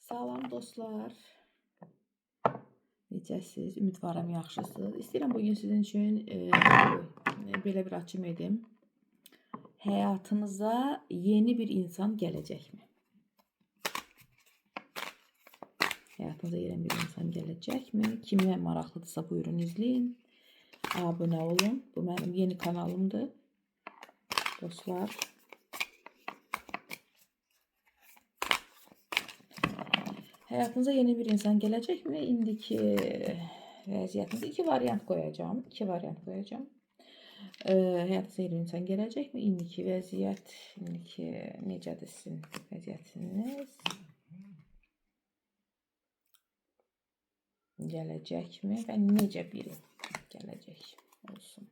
Salam dostlar. Necəsiz? Ümidvaram yaxşısınız. İstəyirəm bugün sizin üçün belə bir açım edim. Həyatınıza yeni bir insan gələcəkmi? Həyatınıza yeni bir insan gələcəkmi? Kimə maraqlıdırsa buyurun izləyin. Abunə olun. Bu mənim yeni kanalımdır. Dostlar. Həyatınıza yeni bir insan gələcəkmi? İndiki vəziyyətinizdə iki variant qoyacağım. Həyatınıza yeni bir insan gələcəkmi? İndiki vəziyyət, necədir sizin vəziyyətiniz? Gələcəkmi və necə biri gələcək olsun?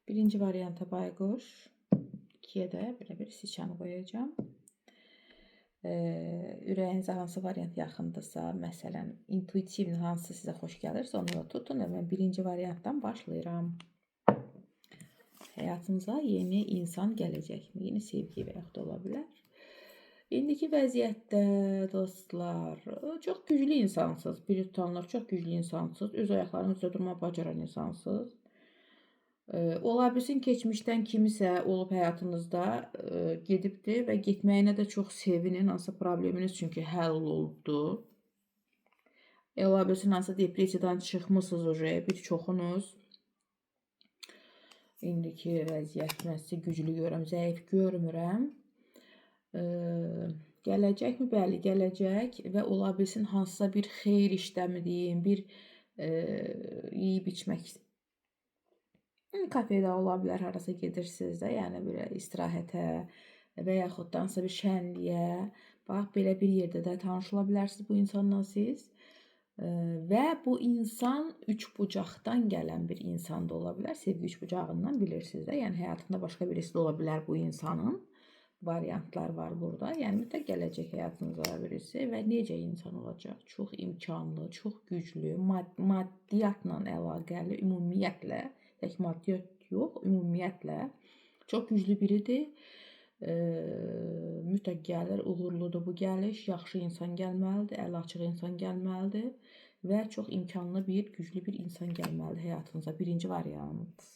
Birinci varianta bayquş, ikiyə də belə bir siçanı qoyacağım. Ürəyinizə hansı variant yaxındırsa, məsələn, intuitiv hansı sizə xoş gəlirsə, onu da tutun və mən birinci variantdan başlayıram. Həyatınıza yeni insan gələcəkmi? Yeni sevgi və yaxud da ola bilər. İndiki vəziyyətdə dostlar, çox güclü insansınız. Bir tutanlar çox güclü insansınız. Öz ayaqlarının üzrə durma bacaran insansınız. Ola bilsin keçmişdən kimisə olub həyatınızda gedibdir və getməyinə də çox sevinin, hansı probleminiz çünki həll olubdur. Ola bilsin hansı depressiyadan çıxmısınız bir çoxunuz. İndiki vəziyyət mən sizi güclü görürəm, zəif görmürəm. Gələcəkmi? Bəli, gələcək və ola bilsin hansısa bir xeyir işləmi deyim, bir yeyib içmək kafedə ola bilər, harasa gedirsiniz də, yəni belə istirahətə və yaxud da hansısa bir şənliyə, bax, belə bir yerdə də tanış ola bilərsiniz bu insanla siz. Və bu insan üçbucaqdan gələn bir insan da ola bilər, sevgi üçbucağından bilirsiniz də, yəni həyatında başqa birisi də ola bilər bu insanın. Variantlar var burada, yəni mütləq gələcək həyatınıza birisi və necə insan olacaq? Çox imkanlı, çox güclü, maddiyyatla əlaqəli, ümumiyyətlə, tək maddiyyat yox, ümumiyyətlə çox güclü biridir. Mütləq gəlir, uğurludur bu gəliş, yaxşı insan gəlməlidir, əli açıq insan gəlməlidir və çox imkanlı bir, güclü bir insan gəlməlidir həyatınıza. Birinci variant.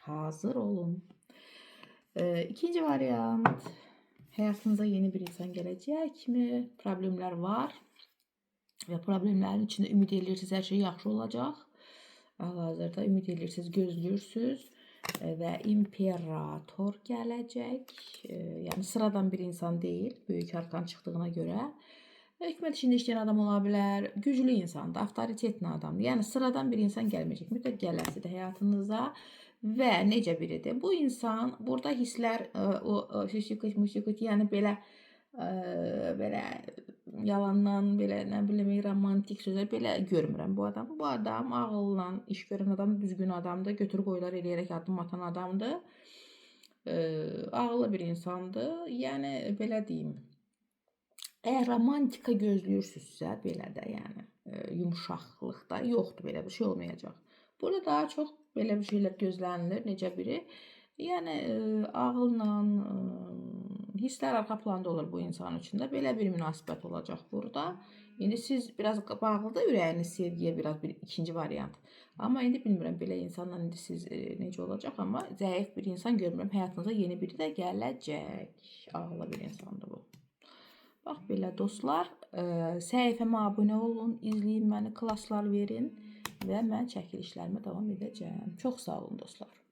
Hazır olun. İkinci variant. Həyatınıza yeni bir insan gələcəkmi? Problemlər var və problemlərin içində ümid edirsiniz, hər şey yaxşı olacaq. Hal-hazırda ümid edirsiniz, gözləyirsiniz və imperator gələcək. Yəni sıradan bir insan deyil, böyük arkan çıxdığına görə. Hökumət işində işləyən adam ola bilər, güclü insandır, avtoritetli adamdır. Yəni sıradan bir insan gəlməyəcək, mütləq gələsidir həyatınıza və necə biridir? Bu insan, burada hisslər, yəni belə yalandan, belə nə bilim, romantik sözlər belə görmürəm bu adamı. Bu adam ağılla iş görən adam, düzgün adamdır, götür qoylar eləyərək addım atan adamdır. Ağıllı bir insandır. Yəni belə deyim. Əgər romantika gözləyirsinizsə, belə də, yəni yumşaqlıqda yoxdur, belə bir şey olmayacaq. Burada daha çox belə bir şeylər gözlənilir, necə biri. Yəni ağılla, hisslər arxa planda olur bu insan üçün də. Belə bir münasibət olacaq burada. İndi siz biraz bağlıdır ürəyiniz sevgiyə, biraz bir ikinci variant. Amma indi bilmirəm, belə insanla indi siz necə olacaq, amma zəif bir insan görmürəm. Həyatınıza yeni biri də gələcək. Ağıllı bir insandır bu. Bax belə dostlar, səhifəmə abunə olun, izləyin məni, klasslar verin və mən çəkilişlərimə davam edəcəm. Çox sağ olun dostlar.